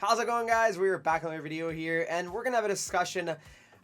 How's it going, guys? We're back on another video here, and we're gonna have a discussion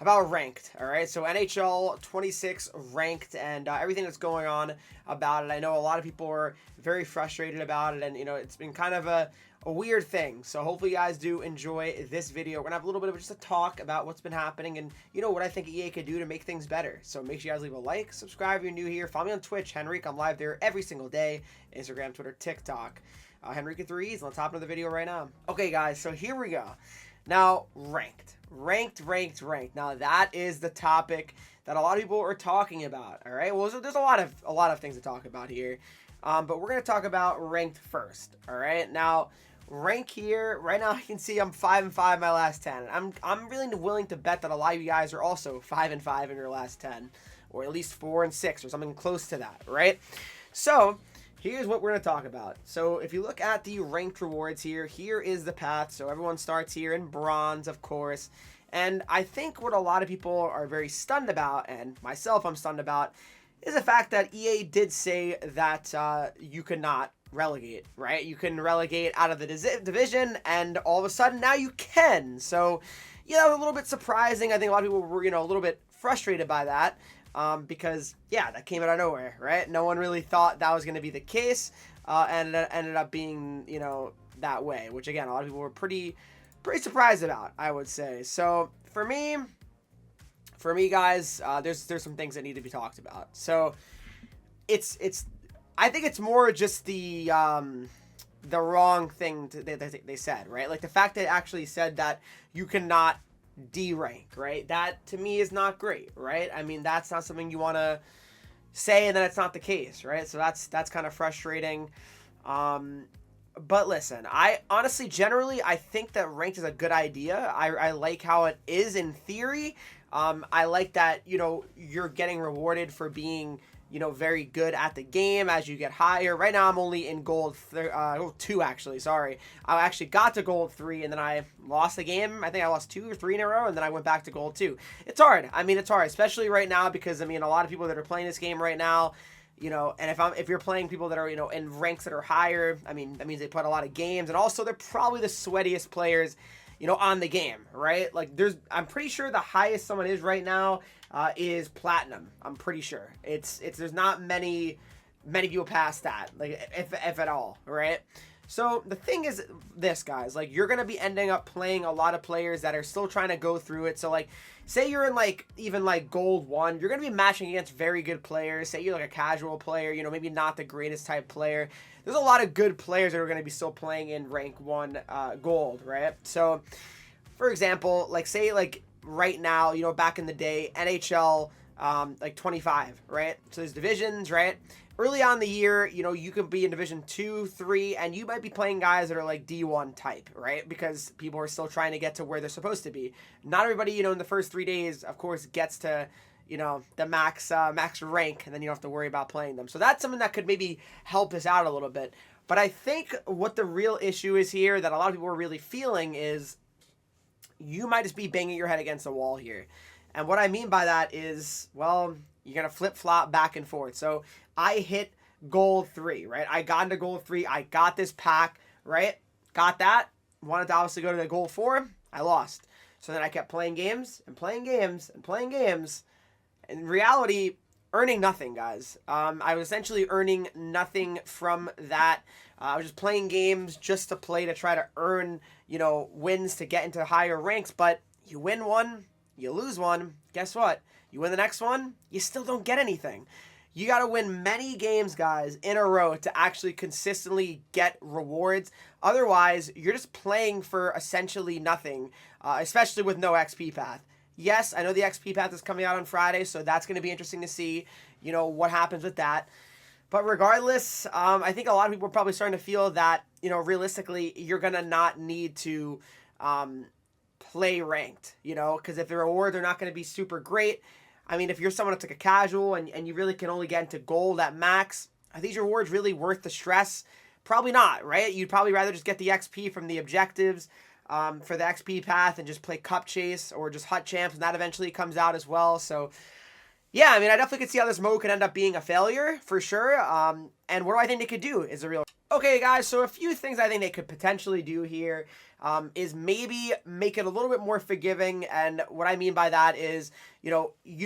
about ranked. All right, so NHL 26 ranked and everything that's going on about it. I know a lot of people are very frustrated about it, and it's been kind of a weird thing. So hopefully you guys do enjoy this video. We're gonna have a little bit of just a talk about what's been happening and what I think EA could do to make things better. So make sure you guys leave a like, subscribe if you're new here, follow me on Twitch, Henreek. I'm live there every single day. Instagram, Twitter, TikTok. Henreek at 3 E's. Let's hop into the video right now. Okay, guys, so here we go. Now, ranked. Now, that is the topic that a lot of people are talking about, all right? Well, so there's a lot of things to talk about here, but we're going to talk about ranked first, all right? Now, rank here, right now, you can see I'm 5-5 my last 10. I'm really willing to bet that a lot of you guys are also 5-5 in your last 10, or at least 4-6 or something close to that, right? So here's what we're going to talk about. So if you look at the ranked rewards here is the path. So everyone starts here in bronze, of course. And I think what a lot of people are very stunned about, and myself I'm stunned about, is the fact that EA did say that you could not relegate, right? You can relegate out of the division, and all of a sudden now you can. So, that was a little bit surprising. I think a lot of people were, a little bit frustrated by that. Because, that came out of nowhere, right? No one really thought that was going to be the case, and it ended up being, that way, which, again, a lot of people were pretty surprised about, I would say. So, for me, guys, there's some things that need to be talked about. So, I think it's more just the wrong thing they said, right? Like, the fact they actually said that you cannot D rank, right? That to me is not great, right? I mean, that's not something you want to say, and then it's not the case, right? So that's kind of frustrating. But listen, I honestly, generally, I think that ranked is a good idea. I like how it is in theory. I like that you're getting rewarded for being very good at the game as you get higher. Right now, I'm only in gold 2, actually. Sorry. I actually got to gold 3, and then I lost the game. I think I lost 2 or 3 in a row, and then I went back to gold 2. It's hard. I mean, it's hard, especially right now because, a lot of people that are playing this game right now, and if you're playing people that are, in ranks that are higher, that means they put a lot of games, and also they're probably the sweatiest players on the game, right? Like, I'm pretty sure the highest someone is right now is platinum. I'm pretty sure there's not many people past that, like if at all, right? So the thing is this, guys, like, you're gonna be ending up playing a lot of players that are still trying to go through it. So, like, say you're in even gold 1, you're gonna be matching against very good players. Say you're like a casual player, maybe not the greatest type player. There's a lot of good players that are going to be still playing in rank 1 gold, right? So, for example, say right now, back in the day, NHL 25, right? So there's divisions, right? Early on in the year, you could be in Division 2, 3, and you might be playing guys that are like D1 type, right? Because people are still trying to get to where they're supposed to be. Not everybody, in the first 3 days, of course, gets to the max rank, and then you don't have to worry about playing them. So that's something that could maybe help us out a little bit. But I think what the real issue is here that a lot of people are really feeling is you might just be banging your head against the wall here. And what I mean by that is, well, you're going to flip-flop back and forth. So I hit gold 3, right? I got into gold 3. I got this pack, right? Got that. Wanted to obviously go to the gold 4. I lost. So then I kept playing games and playing games and playing games. In reality, earning nothing, guys. I was essentially earning nothing from that. I was just playing games just to play to try to earn, wins to get into higher ranks. But you win one, you lose one. Guess what? You win the next one, you still don't get anything. You got to win many games, guys, in a row to actually consistently get rewards. Otherwise, you're just playing for essentially nothing, especially with no XP path. Yes, I know the XP path is coming out on Friday, so that's going to be interesting to see, what happens with that. But regardless, I think a lot of people are probably starting to feel that, realistically, you're going to not need to play ranked, because if the rewards are not going to be super great, if you're someone that's like a casual and you really can only get into gold at max, are these rewards really worth the stress? Probably not, right? You'd probably rather just get the XP from the objectives, for the XP path and just play Cup Chase or just Hut Champs, and that eventually comes out as well. So, yeah, I definitely could see how this mode could end up being a failure, for sure. And what do I think they could do is a real... Okay, guys, so a few things I think they could potentially do here is maybe make it a little bit more forgiving. And what I mean by that is, you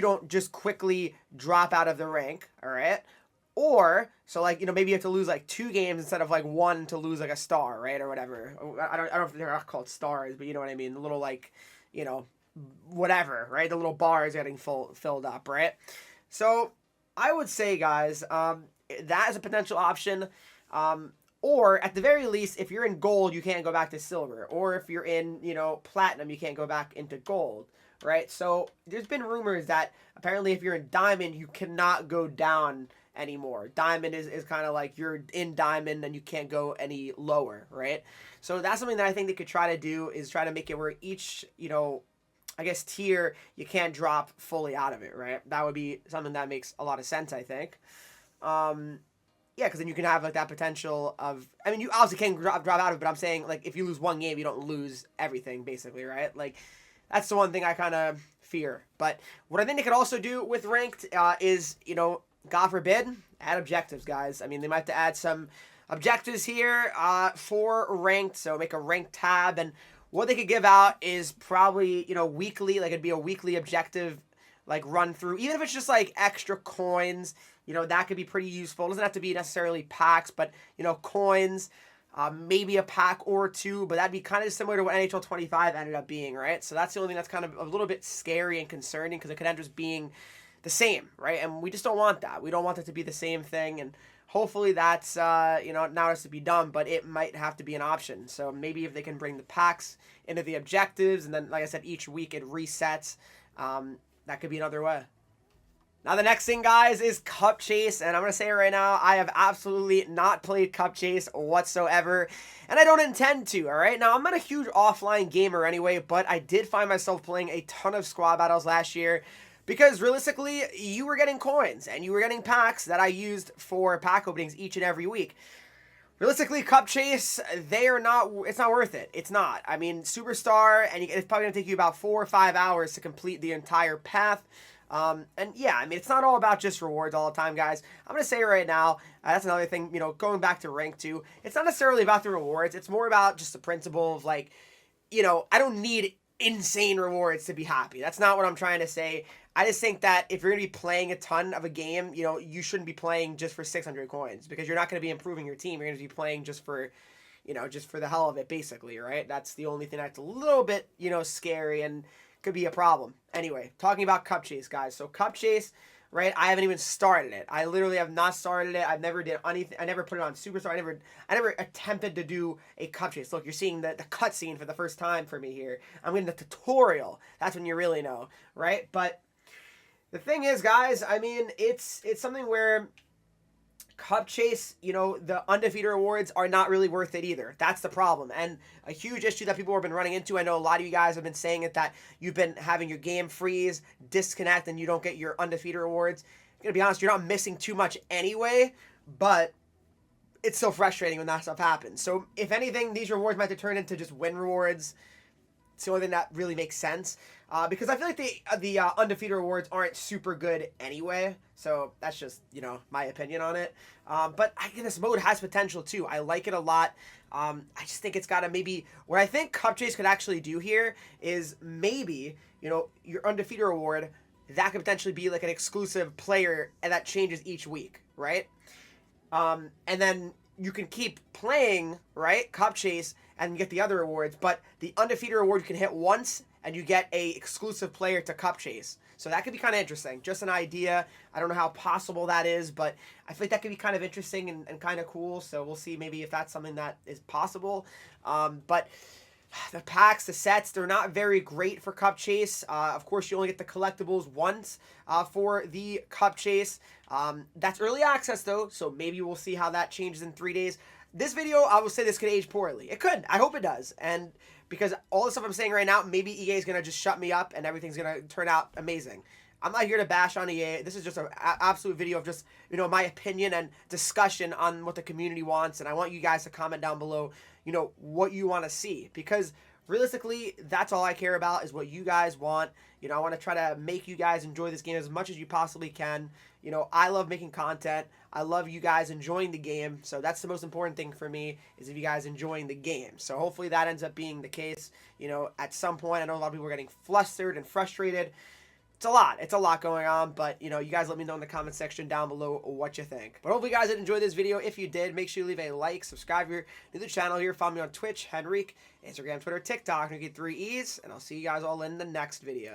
don't just quickly drop out of the rank, all right? Or, so like, maybe you have to lose like 2 games instead of like 1 to lose like a star, right? Or whatever. I don't know if they're not called stars, but you know what I mean? The little like, you know, whatever, right? The little bars getting filled up, right? So I would say, guys, that is a potential option. Or at the very least, if you're in gold, you can't go back to silver. Or if you're in, platinum, you can't go back into gold, right? So there's been rumors that apparently if you're in diamond, you cannot go down anymore. Diamond is kind of like you're in diamond and you can't go any lower, right? So that's something that I think they could try to do, is try to make it where each, I guess tier, you can't drop fully out of it, right? That would be something that makes a lot of sense, I think. Yeah, because then you can have like that potential of, I mean, you obviously can drop out of it, but I'm saying like if you lose 1 game, you don't lose everything, basically, right? Like that's the one thing I kind of fear. But what I think they could also do with ranked is, God forbid, add objectives, guys. I mean, they might have to add some objectives here for ranked, so make a ranked tab, and what they could give out is probably, weekly, like it'd be a weekly objective, like run through, even if it's just like extra coins, that could be pretty useful. It doesn't have to be necessarily packs, but, coins, maybe a pack or 2, but that'd be kind of similar to what NHL 25 ended up being, right? So that's the only thing that's kind of a little bit scary and concerning, because it could end up just being the same, right? And we just don't want that. We don't want it to be the same thing, and hopefully that's, now has to be done, but it might have to be an option. So maybe if they can bring the packs into the objectives, and then, like I said, each week it resets, that could be another way. Now, the next thing, guys, is Cup Chase, and I'm going to say it right now, I have absolutely not played Cup Chase whatsoever, and I don't intend to, all right? Now, I'm not a huge offline gamer anyway, but I did find myself playing a ton of squad battles last year, because realistically, you were getting coins, and you were getting packs that I used for pack openings each and every week. Realistically, Cup Chase, it's not worth it. It's not. I mean, Superstar, and it's probably going to take you about 4 or 5 hours to complete the entire path. And yeah, I mean, it's not all about just rewards all the time, guys. I'm going to say right now, that's another thing, going back to rank 2, it's not necessarily about the rewards. It's more about just the principle of like, I don't need insane rewards to be happy. That's not what I'm trying to say. I just think that if you're going to be playing a ton of a game, you shouldn't be playing just for 600 coins, because you're not going to be improving your team. You're going to be playing just for, just for the hell of it, basically, right? That's the only thing that's a little bit, scary and could be a problem. Anyway, talking about Cup Chase, guys. So Cup Chase, right? I haven't even started it. I literally have not started it. I've never did anything. I never put it on Superstar. I never attempted to do a Cup Chase. Look, you're seeing the cutscene for the first time for me here. I'm in the tutorial. That's when you really know, right? But the thing is, guys, I mean, it's something where Cup Chase, the undefeated rewards are not really worth it either. That's the problem. And a huge issue that people have been running into, I know a lot of you guys have been saying it, that you've been having your game freeze, disconnect, and you don't get your undefeated rewards. I'm going to be honest, you're not missing too much anyway, but it's so frustrating when that stuff happens. So if anything, these rewards might have to turn into just win rewards. It's the only thing that really makes sense. Because I feel like the undefeated rewards aren't super good anyway. So that's just, my opinion on it. But I think this mode has potential too. I like it a lot. I just think it's got to maybe... What I think Cup Chase could actually do here is maybe, your undefeated reward, that could potentially be like an exclusive player, and that changes each week, right? And then you can keep playing, right, Cup Chase, and get the other rewards, but the undefeated reward you can hit once, and you get a exclusive player to Cup Chase. So that could be kind of interesting. Just an idea. I don't know how possible that is, but I feel like that could be kind of interesting and kind of cool. So we'll see maybe if that's something that is possible. But the packs, the sets, they're not very great for Cup Chase. Of course, you only get the collectibles once for the Cup Chase. That's early access, though, so maybe we'll see how that changes in 3 days. This video, I will say this could age poorly. It could. I hope it does. And because all the stuff I'm saying right now, maybe EA is going to just shut me up and everything's going to turn out amazing. I'm not here to bash on EA. This is just an absolute video of just, my opinion and discussion on what the community wants. And I want you guys to comment down below, what you want to see. Because realistically, that's all I care about is what you guys want. You know, I want to try to make you guys enjoy this game as much as you possibly can. You know, I love making content. I love you guys enjoying the game. So that's the most important thing for me, is if you guys enjoying the game. So hopefully that ends up being the case. You know, at some point, I know a lot of people are getting flustered and frustrated. It's a lot. It's a lot going on, but, you know, you guys let me know in the comment section down below what you think. But hopefully you guys did enjoy this video. If you did, make sure you leave a like, subscribe here to the channel here. Follow me on Twitch, Henreek, Instagram, Twitter, TikTok, and you get 3 E's, and I'll see you guys all in the next video.